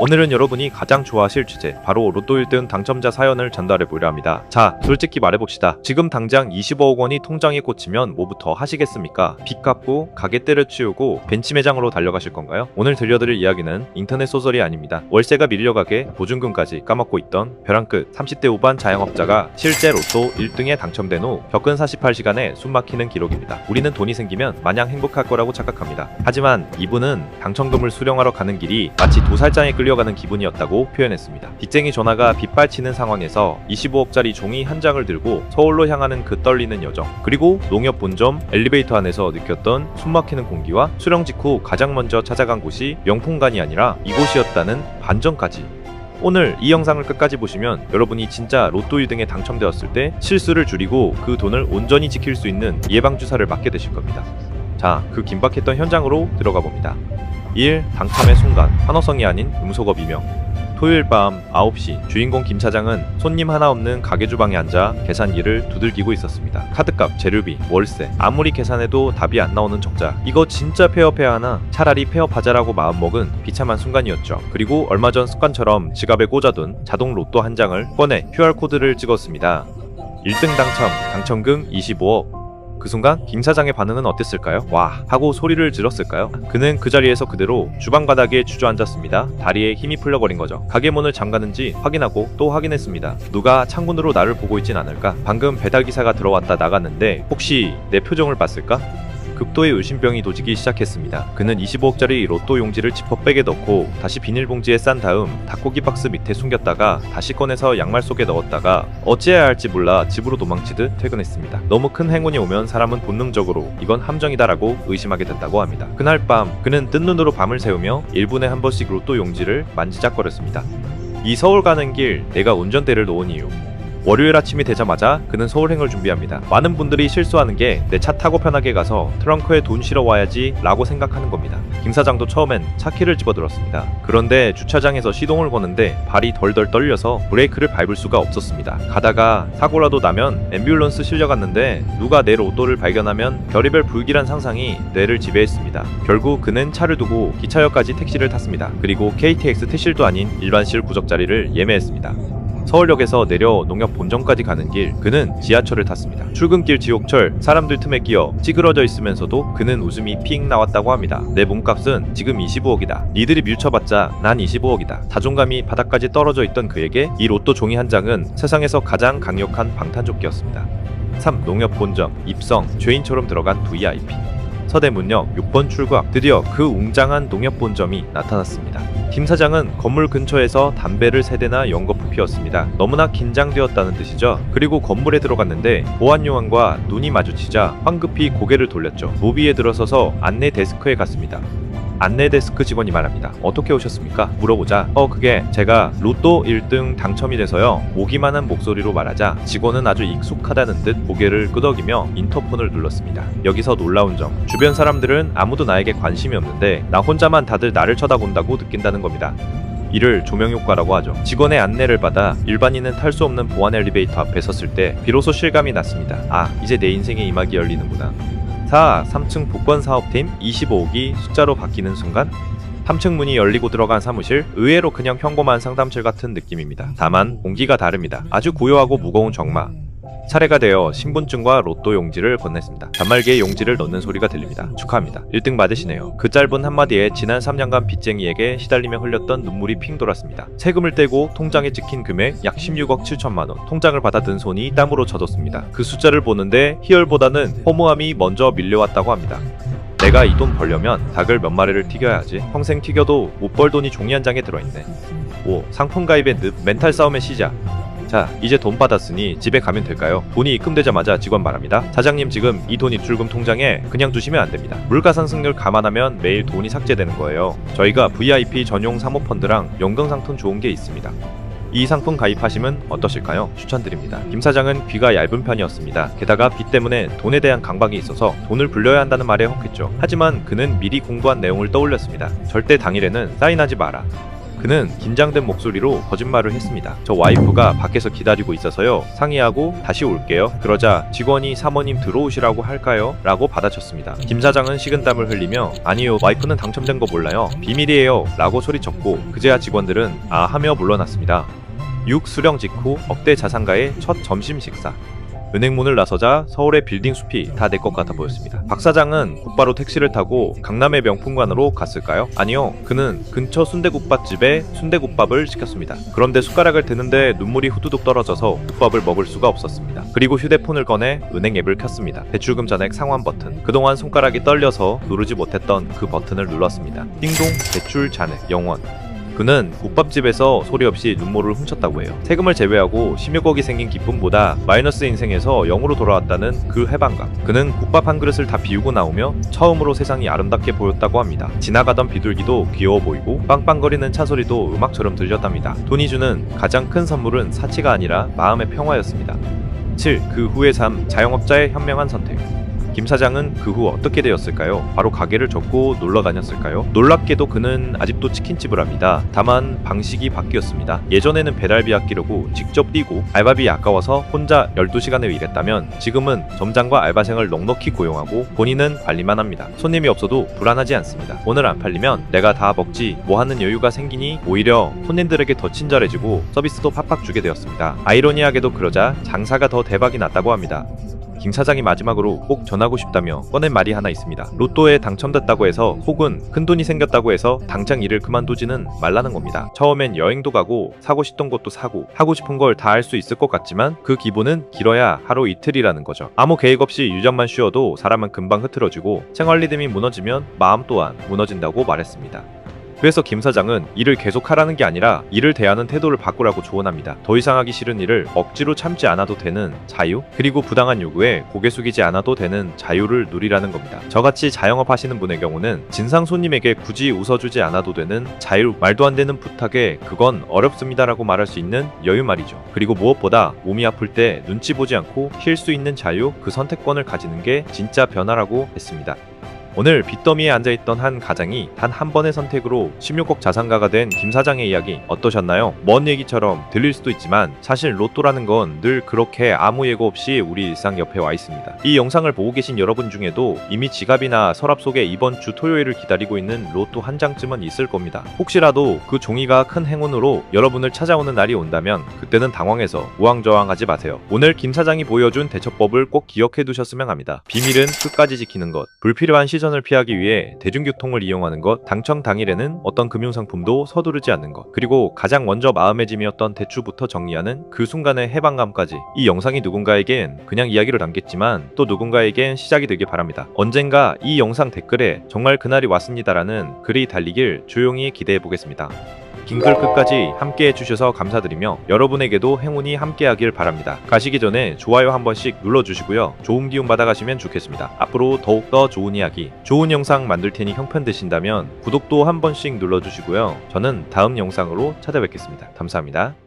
오늘은 여러분이 가장 좋아하실 주제, 바로 로또 1등 당첨자 사연을 전달해보려 합니다. 자, 솔직히 말해봅시다. 지금 당장 25억 원이 통장에 꽂히면 뭐부터 하시겠습니까? 빚 갚고 가게 때려치우고 벤치 매장으로 달려가실 건가요? 오늘 들려드릴 이야기는 인터넷 소설이 아닙니다. 월세가 밀려가게 보증금까지 까먹고 있던 벼랑 끝 30대 후반 자영업자가 실제 로또 1등에 당첨된 후 겪은 48시간의 숨막히는 기록입니다. 우리는 돈이 생기면 마냥 행복할 거라고 착각합니다. 하지만 이분은 당첨금을 수령하러 가는 길이 마치 도살장에 끌려가는 기분이었다고 표현했습니다. 빚쟁이 전화가 빗발치는 상황에서 25억짜리 종이 한 장을 들고 서울로 향하는 그 떨리는 여정, 그리고 농협 본점 엘리베이터 안에서 느꼈던 숨막히는 공기와 수령 직후 가장 먼저 찾아간 곳이 명품관이 아니라 이곳이었다는 반전까지. 오늘 이 영상을 끝까지 보시면 여러분이 진짜 로또 1등에 당첨되었을 때 실수를 줄이고 그 돈을 온전히 지킬 수 있는 예방주사를 맞게 되실 겁니다. 자, 그 긴박했던 현장으로 들어가 봅니다. 1. 당첨의 순간, 환호성이 아닌 음소거 비명. 토요일 밤 9시, 주인공 김 차장은 손님 하나 없는 가게 주방에 앉아 계산기를 두들기고 있었습니다. 카드값, 재료비, 월세, 아무리 계산해도 답이 안 나오는 적자. 이거 진짜 폐업해야 하나? 차라리 폐업하자라고 마음먹은 비참한 순간이었죠. 그리고 얼마 전 습관처럼 지갑에 꽂아둔 자동 로또 한 장을 꺼내 QR코드를 찍었습니다. 1등 당첨금 25억. 그 순간 김 사장의 반응은 어땠을까요? 와 하고 소리를 질렀을까요? 그는 그 자리에서 그대로 주방 바닥에 주저앉았습니다. 다리에 힘이 풀려버린 거죠. 가게 문을 잠가는지 확인하고 또 확인했습니다. 누가 창문으로 나를 보고 있진 않을까? 방금 배달기사가 들어왔다 나갔는데 혹시 내 표정을 봤을까? 극도의 의심병이 도지기 시작했습니다. 그는 25억짜리 로또 용지를 지퍼백에 넣고 다시 비닐봉지에 싼 다음 닭고기 박스 밑에 숨겼다가 다시 꺼내서 양말 속에 넣었다가 어찌해야 할지 몰라 집으로 도망치듯 퇴근했습니다. 너무 큰 행운이 오면 사람은 본능적으로 이건 함정이다라고 의심하게 된다고 합니다. 그날 밤 그는 뜬 눈으로 밤을 새우며 1분에 한 번씩 로또 용지를 만지작거렸습니다. 이 서울 가는 길 내가 운전대를 놓은 이유. 월요일 아침이 되자마자 그는 서울행을 준비합니다. 많은 분들이 실수하는 게 내 차 타고 편하게 가서 트렁크에 돈 실어 와야지 라고 생각하는 겁니다. 김 사장도 처음엔 차 키를 집어들었습니다. 그런데 주차장에서 시동을 거는데 발이 덜덜 떨려서 브레이크를 밟을 수가 없었습니다. 가다가 사고라도 나면 앰뷸런스 실려갔는데 누가 내 로또를 발견하면 별의별 불길한 상상이 뇌를 지배했습니다. 결국 그는 차를 두고 기차역까지 택시를 탔습니다. 그리고 KTX 택실도 아닌 일반실 구적자리를 예매했습니다. 서울역에서 내려 농협 본점까지 가는 길, 그는 지하철을 탔습니다. 출근길 지옥철, 사람들 틈에 끼어 찌그러져 있으면서도 그는 웃음이 픽 나왔다고 합니다. 내 몸값은 지금 25억이다. 니들이 밀쳐봤자 난 25억이다. 자존감이 바닥까지 떨어져 있던 그에게 이 로또 종이 한 장은 세상에서 가장 강력한 방탄조끼였습니다. 3. 농협 본점, 입성, 죄인처럼 들어간 VIP. 서대문역 6번 출구 앞, 드디어 그 웅장한 농협 본점이 나타났습니다. 김 사장은 건물 근처에서 담배를 3대나 연거푸 피웠습니다. 너무나 긴장되었다는 뜻이죠. 그리고 건물에 들어갔는데 보안 요원과 눈이 마주치자 황급히 고개를 돌렸죠. 로비에 들어서서 안내 데스크에 갔습니다. 안내 데스크 직원이 말합니다. 어떻게 오셨습니까? 물어보자 그게 제가 로또 1등 당첨이 돼서요. 오기만 한 목소리로 말하자 직원은 아주 익숙하다는 듯 고개를 끄덕이며 인터폰을 눌렀습니다. 여기서 놀라운 점, 주변 사람들은 아무도 나에게 관심이 없는데 나 혼자만 다들 나를 쳐다본다고 느낀다는 겁니다. 이를 조명효과라고 하죠. 직원의 안내를 받아 일반인은 탈 수 없는 보안 엘리베이터 앞에 섰을 때 비로소 실감이 났습니다. 아, 이제 내 인생의 이막이 열리는구나. 4. 3층 복권사업팀 25억이 숫자로 바뀌는 순간 3층 문이 열리고 들어간 사무실, 의외로 그냥 평범한 상담실 같은 느낌입니다. 다만 공기가 다릅니다. 아주 고요하고 무거운 정마. 차례가 되어 신분증과 로또 용지를 건넸습니다. 단말기에 용지를 넣는 소리가 들립니다. 축하합니다. 1등 받으시네요. 그 짧은 한마디에 지난 3년간 빚쟁이에게 시달리며 흘렸던 눈물이 핑 돌았습니다. 세금을 떼고 통장에 찍힌 금액 약 16억 7천만원. 통장을 받아든 손이 땀으로 젖었습니다. 그 숫자를 보는데 희열보다는 허무함이 먼저 밀려왔다고 합니다. 내가 이 돈 벌려면 닭을 몇 마리를 튀겨야 하지. 평생 튀겨도 못 벌 돈이 종이 한 장에 들어있네. 5. 상품 가입의 늪, 멘탈 싸움의 시작. 자, 이제 돈 받았으니 집에 가면 될까요? 돈이 입금되자마자 직원 말합니다. 사장님, 지금 이 돈 입출금 통장에 그냥 두시면 안 됩니다. 물가상승률 감안하면 매일 돈이 삭제되는 거예요. 저희가 VIP 전용 사모펀드랑 연금상품 좋은 게 있습니다. 이 상품 가입하시면 어떠실까요? 추천드립니다. 김 사장은 귀가 얇은 편이었습니다. 게다가 빚 때문에 돈에 대한 강박이 있어서 돈을 불려야 한다는 말에 혹했죠. 하지만 그는 미리 공부한 내용을 떠올렸습니다. 절대 당일에는 사인하지 마라. 그는 긴장된 목소리로 거짓말을 했습니다. 저 와이프가 밖에서 기다리고 있어서요. 상의하고 다시 올게요. 그러자 직원이 사모님 들어오시라고 할까요? 라고 받아쳤습니다. 김 사장은 식은땀을 흘리며 아니요, 와이프는 당첨된 거 몰라요. 비밀이에요. 라고 소리쳤고 그제야 직원들은 아 하며 물러났습니다. 6. 수령 직후 억대 자산가의 첫 점심 식사. 은행문을 나서자 서울의 빌딩 숲이 다 내 것 같아 보였습니다. 박 사장은 곧바로 택시를 타고 강남의 명품관으로 갔을까요? 아니요. 그는 근처 순대국밥집에 순대국밥을 시켰습니다. 그런데 숟가락을 드는데 눈물이 후두둑 떨어져서 국밥을 먹을 수가 없었습니다. 그리고 휴대폰을 꺼내 은행 앱을 켰습니다. 대출금 잔액 상환 버튼. 그동안 손가락이 떨려서 누르지 못했던 그 버튼을 눌렀습니다. 띵동 대출 잔액 0원. 그는 국밥집에서 소리 없이 눈물을 훔쳤다고 해요. 세금을 제외하고 16억이 생긴 기쁨보다 마이너스 인생에서 0으로 돌아왔다는 그 해방감. 그는 국밥 한 그릇을 다 비우고 나오며 처음으로 세상이 아름답게 보였다고 합니다. 지나가던 비둘기도 귀여워 보이고 빵빵거리는 차소리도 음악처럼 들렸답니다. 돈이 주는 가장 큰 선물은 사치가 아니라 마음의 평화였습니다. 7. 그 후의 삶, 자영업자의 현명한 선택. 김 사장은 그 후 어떻게 되었을까요? 바로 가게를 접고 놀러 다녔을까요? 놀랍게도 그는 아직도 치킨집을 합니다. 다만 방식이 바뀌었습니다. 예전에는 배달비 아끼려고 직접 뛰고 알바비 아까워서 혼자 12시간을 일했다면 지금은 점장과 알바생을 넉넉히 고용하고 본인은 관리만 합니다. 손님이 없어도 불안하지 않습니다. 오늘 안 팔리면 내가 다 먹지 뭐 하는 여유가 생기니 오히려 손님들에게 더 친절해지고 서비스도 팍팍 주게 되었습니다. 아이러니하게도 그러자 장사가 더 대박이 났다고 합니다. 김 사장이 마지막으로 꼭 전하고 싶다며 꺼낸 말이 하나 있습니다. 로또에 당첨됐다고 해서 혹은 큰돈이 생겼다고 해서 당장 일을 그만두지는 말라는 겁니다. 처음엔 여행도 가고 사고 싶던 것도 사고 하고 싶은 걸 다 할 수 있을 것 같지만 그 기본은 길어야 하루 이틀이라는 거죠. 아무 계획 없이 유전만 쉬어도 사람은 금방 흐트러지고 생활 리듬이 무너지면 마음 또한 무너진다고 말했습니다. 그래서 김 사장은 일을 계속하라는 게 아니라 일을 대하는 태도를 바꾸라고 조언합니다. 더 이상 하기 싫은 일을 억지로 참지 않아도 되는 자유, 그리고 부당한 요구에 고개 숙이지 않아도 되는 자유를 누리라는 겁니다. 저같이 자영업 하시는 분의 경우는 진상 손님에게 굳이 웃어주지 않아도 되는 자유, 말도 안 되는 부탁에 그건 어렵습니다라고 말할 수 있는 여유 말이죠. 그리고 무엇보다 몸이 아플 때 눈치 보지 않고 쉴 수 있는 자유, 그 선택권을 가지는 게 진짜 변화라고 했습니다. 오늘 빚더미에 앉아있던 한 가장이 단 한 번의 선택으로 16억 자산가가 된 김 사장의 이야기 어떠셨나요? 먼 얘기처럼 들릴 수도 있지만 사실 로또라는 건 늘 그렇게 아무 예고 없이 우리 일상 옆에 와 있습니다. 이 영상을 보고 계신 여러분 중에도 이미 지갑이나 서랍 속에 이번 주 토요일을 기다리고 있는 로또 한 장쯤은 있을 겁니다. 혹시라도 그 종이가 큰 행운으로 여러분을 찾아오는 날이 온다면 그때는 당황해서 우왕좌왕하지 마세요. 오늘 김 사장이 보여준 대처법을 꼭 기억해 두셨으면 합니다. 비밀은 끝까지 지키는 것, 불필요한 시선을 피하기 위해 대중교통을 이용하는 것, 당첨 당일에는 어떤 금융상품도 서두르지 않는 것, 그리고 가장 먼저 마음의 짐이었던 대출부터 정리하는 그 순간의 해방감까지. 이 영상이 누군가에겐 그냥 이야기를 남겼지만 또 누군가에겐 시작이 되길 바랍니다. 언젠가 이 영상 댓글에 정말 그날이 왔습니다라는 글이 달리길 조용히 기대해 보겠습니다. 긴 글 끝까지 함께 해주셔서 감사드리며 여러분에게도 행운이 함께하길 바랍니다. 가시기 전에 좋아요 한 번씩 눌러주시고요. 좋은 기운 받아가시면 좋겠습니다. 앞으로 더욱더 좋은 이야기, 좋은 영상 만들 테니 형편되신다면 구독도 한 번씩 눌러주시고요. 저는 다음 영상으로 찾아뵙겠습니다. 감사합니다.